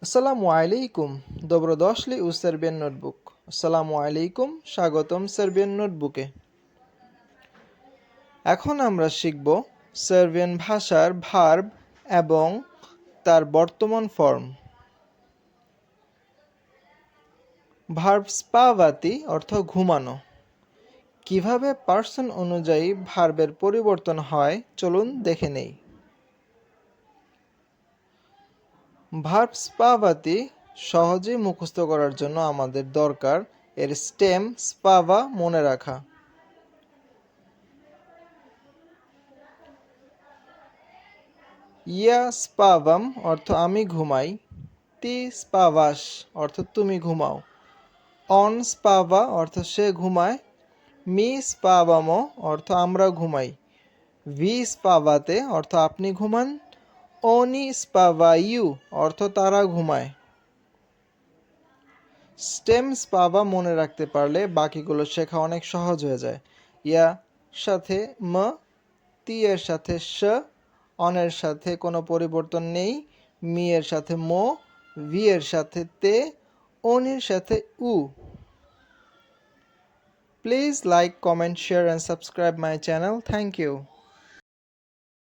আসসালামু আলাইকুম, dobrodošli u Serbian Notebook. আসসালামু আলাইকুম, স্বাগতম সার্বিয়ান নোটবুকে। এখন আমরা শিখব সার্বিয়ান ভাষার ভার্ব এবং তার বর্তমান ফর্ম। ভার্ব স্পাভাতি অর্থ ঘুমানো। কিভাবে পার্সন অনুযায়ী ভার্বের পরিবর্তন হয় চলুন দেখে নেই। ভার্ব স্পাভাতি সহজেই মুখস্থ করার জন্য আমাদের দরকার এর স্টেম স্পাভা মনে রাখা। ইয়া স্পাভাম অর্থ আমি ঘুমাই। তি স্পাভাস অর্থ তুমি ঘুমাও। অন স্পাভা অর্থ সে ঘুমায়। মি স্পাভামো অর্থ আমরা ঘুমাই। ভি স্পাভাতে অর্থ আপনি ঘুমান। ওনি স্পাভাইউ অর্থ তারা ঘুমায়। স্টেম স্পাভা মনে রাখতে পারলে বাকিগুলো শেখা অনেক সহজ হয়ে যায়। ইয়া সাথে ম, তি এর সাথে স, অনের সাথে কোনো পরিবর্তন নেই, মি এর সাথে মো, ভি এর সাথে তে, ওনির সাথে উ। Please like, comment, share and subscribe my channel. Thank you.